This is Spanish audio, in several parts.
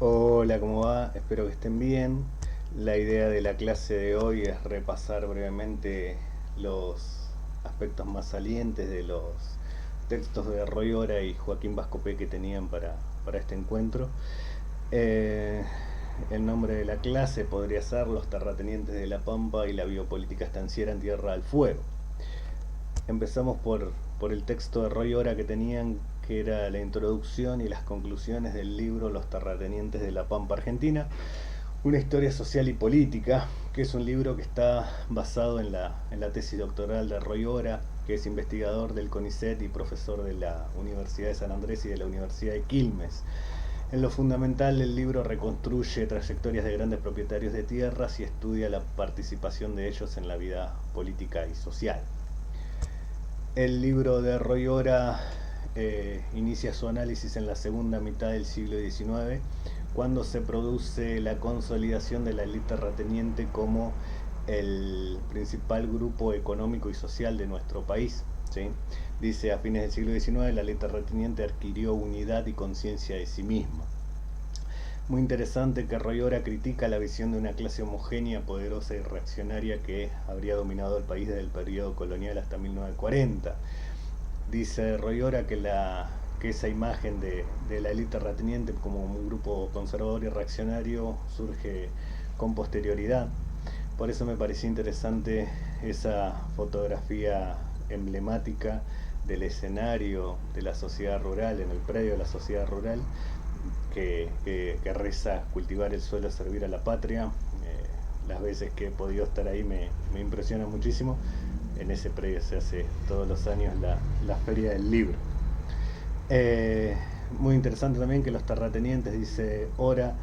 Hola, ¿cómo va? Espero que estén bien. La idea de la clase de hoy es repasar brevemente los aspectos más salientes de los textos de Royora y Joaquín Bascopé que tenían para este encuentro. Eh, el nombre de la clase podría ser Los terratenientes de la Pampa y la biopolítica estanciera en Tierra del Fuego. Empezamos por el texto de Royora que tenían, que era la introducción y las conclusiones del libro Los terratenientes de la Pampa Argentina, una historia social y política, que es un libro que está basado en la tesis doctoral de Royora, que es investigador del CONICET y profesor de la Universidad de San Andrés y de la Universidad de Quilmes. En lo fundamental, el libro reconstruye trayectorias de grandes propietarios de tierras y estudia la participación de ellos en la vida política y social. El libro de Royora inicia su análisis en la segunda mitad del siglo XIX, cuando se produce la consolidación de la élite terrateniente como el principal grupo económico y social de nuestro país. ¿Sí? Dice, a fines del siglo XIX la élite terrateniente adquirió unidad y conciencia de sí misma. Muy interesante que Royora critica la visión de una clase homogénea, poderosa y reaccionaria que habría dominado el país desde el periodo colonial hasta 1940. Dice Royora que esa imagen de la élite terrateniente como un grupo conservador y reaccionario surge con posterioridad. Por eso me parecía interesante esa fotografía emblemática del escenario de la sociedad rural, en el predio de la sociedad rural, que reza cultivar el suelo, servir a la patria. Las veces que he podido estar ahí me impresiona muchísimo. En ese predio se hace todos los años la Feria del Libro. Eh, Muy interesante también que los terratenientes, dice Ora,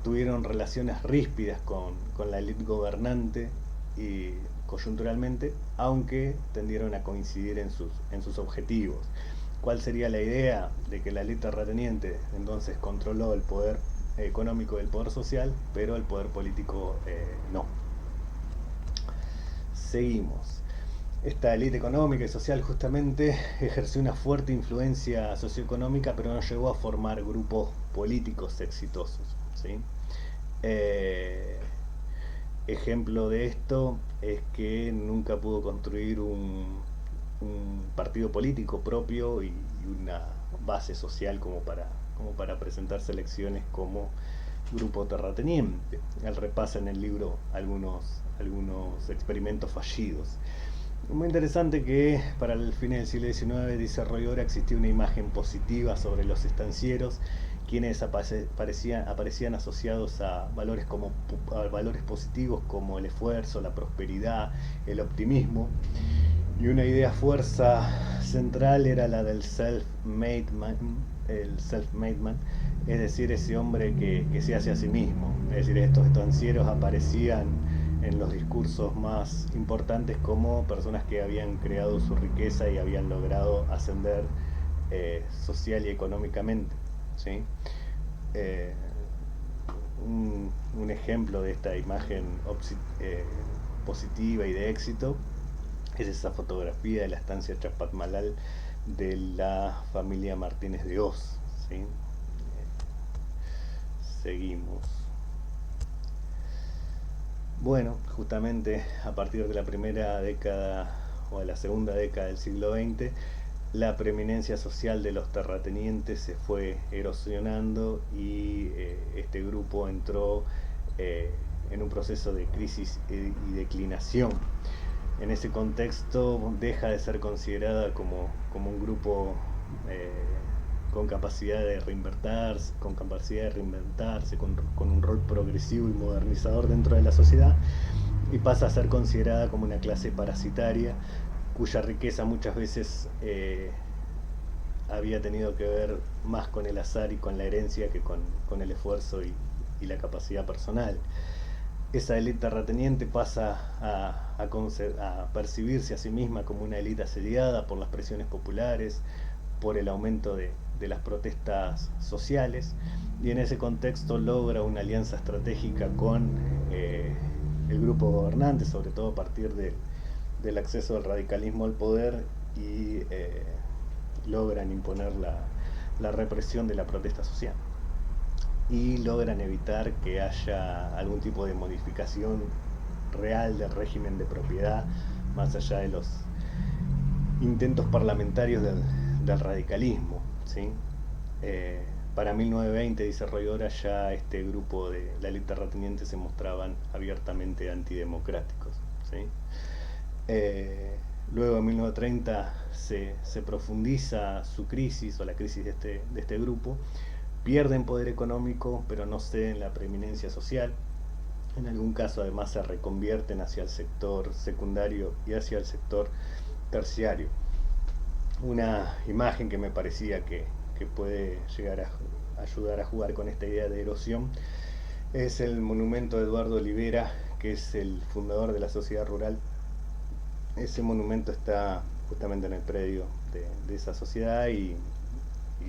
tuvieron relaciones ríspidas con la élite gobernante y coyunturalmente, aunque tendieron a coincidir en sus objetivos. ¿Cuál sería la idea de que la élite terrateniente entonces controló el poder económico y el poder social, pero el poder político no? Seguimos. Esta élite económica y social justamente ejerció una fuerte influencia socioeconómica, pero no llegó a formar grupos políticos exitosos. ¿Sí? Eh, Ejemplo de esto es que nunca pudo construir un partido político propio y una base social como para presentarse elecciones como grupo terrateniente. Él repasa en el libro algunos experimentos fallidos. Muy interesante que para el fin del siglo XIX, dice Royora, existía una imagen positiva sobre los estancieros, quienes aparecían asociados a valores positivos como el esfuerzo, la prosperidad, el optimismo. Y una idea fuerza central era la del self-made man, el self-made man, es decir, ese hombre que se hace a sí mismo. Es decir, estos estancieros aparecían en los discursos más importantes como personas que habían creado su riqueza y habían logrado ascender social y económicamente. ¿Sí? Eh, un ejemplo de esta imagen eh, positiva y de éxito es esa fotografía de la estancia Chapatmalal de la familia Martínez de Oz. ¿Sí? Seguimos. Bueno, justamente a partir de la primera década o de la segunda década del siglo XX, la preeminencia social de los terratenientes se fue erosionando y este grupo entró eh, en un proceso de crisis y declinación. En ese contexto deja de ser considerada como un grupo eh, con capacidad de reinventarse, con un rol progresivo y modernizador dentro de la sociedad, y pasa a ser considerada como una clase parasitaria cuya riqueza muchas veces había tenido que ver más con el azar y con la herencia que con el esfuerzo y la capacidad personal. Esa élite terrateniente pasa a percibirse a sí misma como una élite asediada por las presiones populares, por el aumento de las protestas sociales, y en ese contexto logra una alianza estratégica con el grupo gobernante, sobre todo a partir del acceso del radicalismo al poder, y logran imponer la represión de la protesta social. y logran evitar que haya algún tipo de modificación real del régimen de propiedad, más allá de los intentos parlamentarios del radicalismo, ¿sí? Para 1920, dice Royora, ya este grupo de la élite terrateniente se mostraban abiertamente antidemocráticos, ¿sí? Luego en 1930 se profundiza su crisis o la crisis de este grupo, pierden poder económico pero no ceden la preeminencia social, en algún caso además se reconvierten hacia el sector secundario y hacia el sector terciario. Una imagen que me parecía que puede llegar a ayudar a jugar con esta idea de erosión es el monumento de Eduardo Olivera, que es el fundador de la sociedad rural. Ese monumento está justamente en el predio de esa sociedad y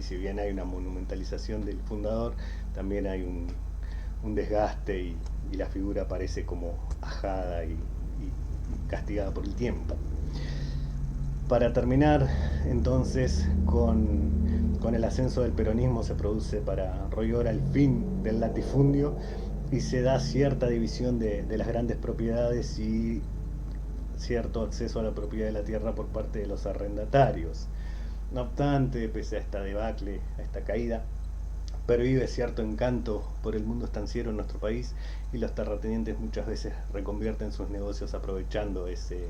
si bien hay una monumentalización del fundador, también hay un desgaste y la figura parece como ajada y castigada por el tiempo. Para terminar, entonces, con el ascenso del peronismo se produce para Royora el fin del latifundio y se da cierta división de las grandes propiedades y cierto acceso a la propiedad de la tierra por parte de los arrendatarios. No obstante, pese a esta debacle, a esta caída, pervive cierto encanto por el mundo estanciero en nuestro país y los terratenientes muchas veces reconvierten sus negocios aprovechando ese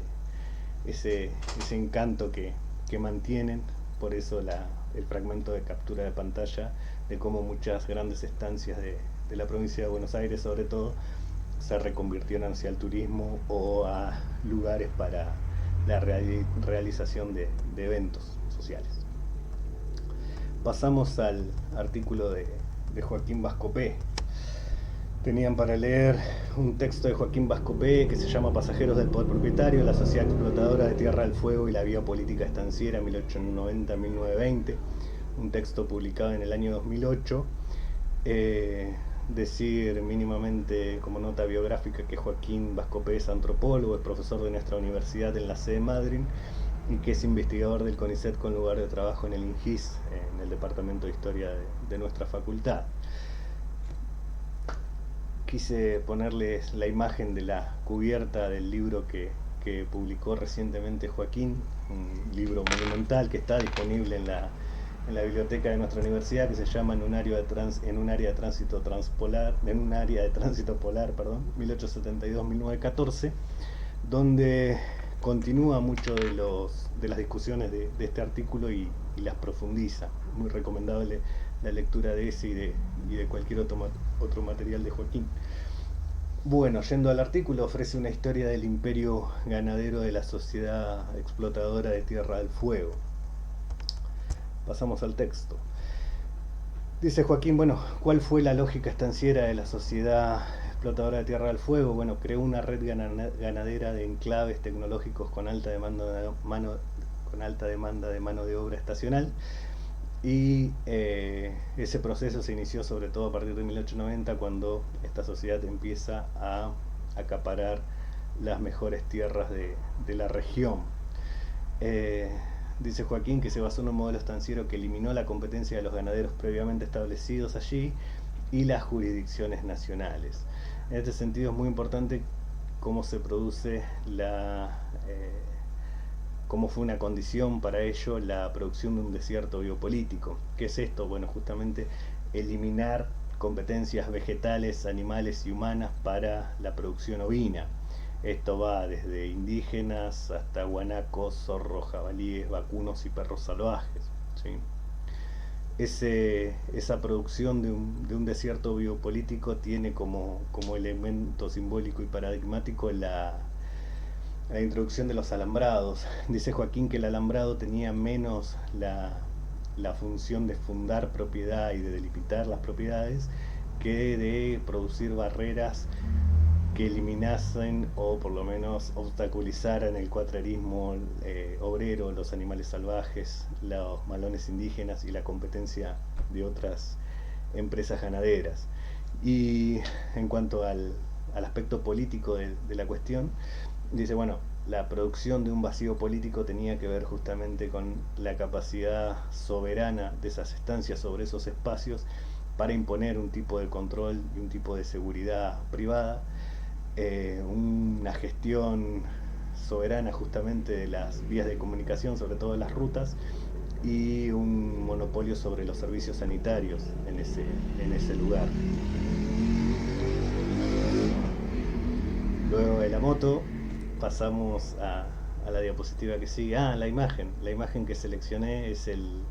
encanto que mantienen. Por eso el fragmento de captura de pantalla de cómo muchas grandes estancias de la provincia de Buenos Aires, sobre todo, se reconvirtieron hacia el turismo o a lugares para la realización de eventos sociales. Pasamos al artículo de Joaquín Bascopé. Tenían para leer un texto de Joaquín Bascopé que se llama Pasajeros del Poder Propietario, la sociedad explotadora de Tierra del Fuego y la vía política estanciera 1890-1920, un texto publicado en el año 2008. Decir mínimamente como nota biográfica que Joaquín Bascopé es antropólogo, es profesor de nuestra universidad en la sede Madryn y que es investigador del CONICET con lugar de trabajo en el INGIS, en el Departamento de Historia de nuestra facultad. Quise ponerles la imagen de la cubierta del libro que publicó recientemente Joaquín, un libro monumental que está disponible en la biblioteca de nuestra universidad, que se llama En un área de tránsito polar, 1872-1914, donde continúa mucho de las discusiones de este artículo y las profundiza. Muy recomendable la lectura de ese y de cualquier otro material de Joaquín. Bueno, yendo al artículo, ofrece una historia del imperio ganadero de la sociedad explotadora de Tierra del Fuego. Pasamos al texto. Dice Joaquín, bueno, ¿cuál fue la lógica estanciera de la sociedad explotadora de Tierra del Fuego? Bueno, creó una red ganadera de enclaves tecnológicos con alta demanda de mano de obra estacional. Y ese proceso se inició sobre todo a partir de 1890, cuando esta sociedad empieza a acaparar las mejores tierras de la región. Dice Joaquín que se basó en un modelo estanciero que eliminó la competencia de los ganaderos previamente establecidos allí y las jurisdicciones nacionales. En este sentido es muy importante cómo se produce cómo fue una condición para ello la producción de un desierto biopolítico. ¿Qué es esto? Bueno, justamente eliminar competencias vegetales, animales y humanas para la producción ovina. Esto va desde indígenas hasta guanacos, zorros, jabalíes, vacunos y perros salvajes, ¿sí? Esa producción de un desierto biopolítico tiene como elemento simbólico y paradigmático la introducción de los alambrados. Dice Joaquín que el alambrado tenía menos la función de fundar propiedad y de delimitar las propiedades que de producir barreras que eliminasen o por lo menos obstaculizaran el cuatrerismo obrero, los animales salvajes, los malones indígenas y la competencia de otras empresas ganaderas. Y en cuanto al aspecto político de la cuestión, dice, bueno, la producción de un vacío político tenía que ver justamente con la capacidad soberana de esas estancias sobre esos espacios para imponer un tipo de control y un tipo de seguridad privada, una gestión soberana justamente de las vías de comunicación, sobre todo de las rutas, y un monopolio sobre los servicios sanitarios en ese lugar. Luego de la moto pasamos a la diapositiva que sigue. La imagen. La imagen que seleccioné es el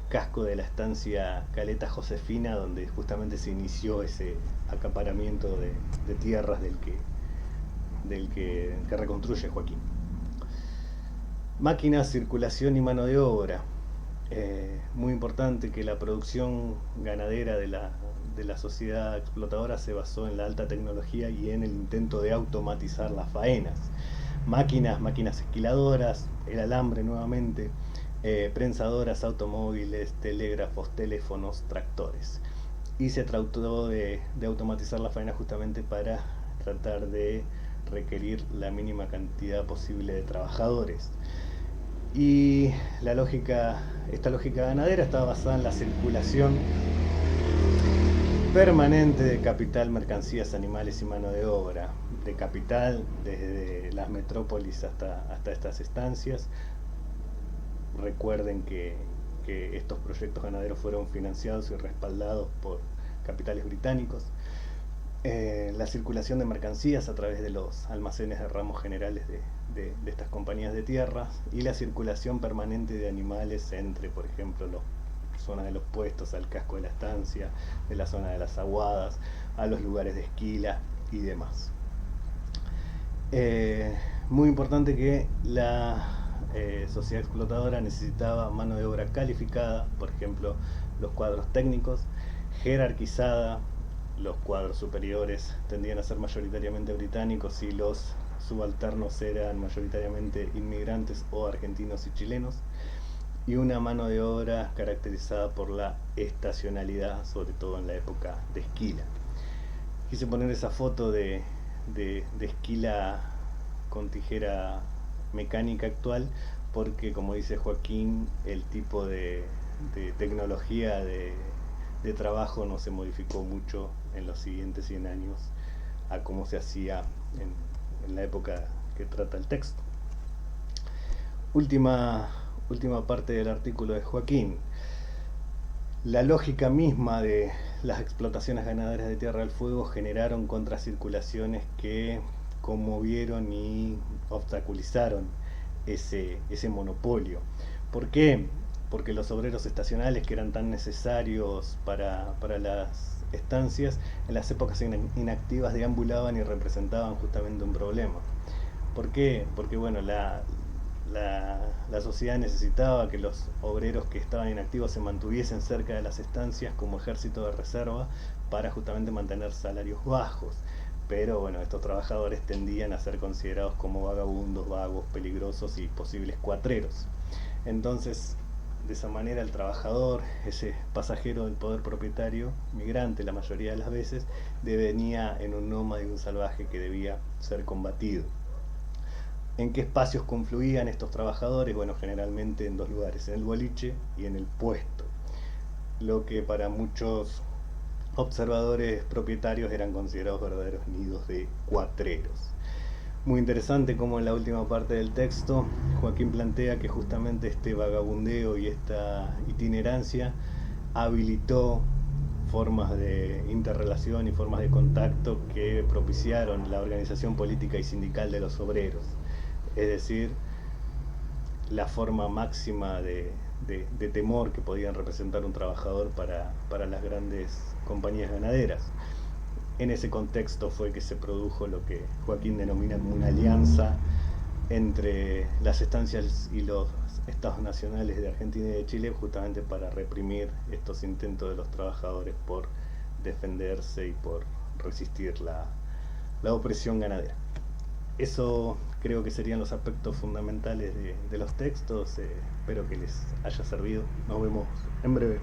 casco de la estancia Caleta Josefina, donde justamente se inició ese acaparamiento de tierras del que reconstruye Joaquín. Máquinas, circulación y mano de obra. Muy importante que la producción ganadera de la sociedad explotadora se basó en la alta tecnología y en el intento de automatizar las faenas. Máquinas esquiladoras, el alambre nuevamente, prensadoras, automóviles, telégrafos, teléfonos, tractores. Y se trató de automatizar la faena justamente para tratar de requerir la mínima cantidad posible de trabajadores. Y esta lógica ganadera estaba basada en la circulación permanente de capital, mercancías, animales y mano de obra. De capital desde las metrópolis hasta estas estancias. Recuerden que estos proyectos ganaderos fueron financiados y respaldados por capitales británicos. La circulación de mercancías a través de los almacenes de ramos generales de estas compañías de tierra, y la circulación permanente de animales entre, por ejemplo, la zona de los puestos, al casco de la estancia, de la zona de las aguadas, a los lugares de esquila y demás. Muy importante que la sociedad explotadora necesitaba mano de obra calificada, por ejemplo, los cuadros técnicos, jerarquizada. Los cuadros superiores tendían a ser mayoritariamente británicos y los subalternos eran mayoritariamente inmigrantes o argentinos y chilenos, y una mano de obra caracterizada por la estacionalidad, sobre todo en la época de esquila. Quise poner esa foto de esquila con tijera mecánica actual porque, como dice Joaquín, el tipo de tecnología de trabajo no se modificó mucho en los siguientes 100 años a cómo se hacía en la época que trata el texto. Última parte del artículo de Joaquín. La lógica misma de las explotaciones ganaderas de tierra del fuego generaron contracirculaciones que conmovieron y obstaculizaron ese monopolio. ¿Por qué? Porque los obreros estacionales, que eran tan necesarios para las estancias, en las épocas inactivas deambulaban y representaban justamente un problema. ¿Por qué? Porque bueno, la sociedad necesitaba que los obreros que estaban inactivos se mantuviesen cerca de las estancias como ejército de reserva para justamente mantener salarios bajos. Pero bueno, estos trabajadores tendían a ser considerados como vagabundos, vagos, peligrosos y posibles cuatreros. Entonces, de esa manera el trabajador, ese pasajero del poder propietario, migrante la mayoría de las veces, devenía en un nómada y un salvaje que debía ser combatido. ¿En qué espacios confluían estos trabajadores? Bueno, generalmente en dos lugares, en el boliche y en el puesto, lo que para muchos observadores propietarios eran considerados verdaderos nidos de cuatreros. Muy interesante como en la última parte del texto Joaquín plantea que justamente este vagabundeo y esta itinerancia habilitó formas de interrelación y formas de contacto que propiciaron la organización política y sindical de los obreros. Es decir, la forma máxima de temor que podían representar un trabajador para las grandes compañías ganaderas. En ese contexto fue que se produjo lo que Joaquín denomina como una alianza entre las estancias y los estados nacionales de Argentina y de Chile, justamente para reprimir estos intentos de los trabajadores por defenderse y por resistir la opresión ganadera. Eso creo que serían los aspectos fundamentales de los textos. Espero que les haya servido. Nos vemos en breve.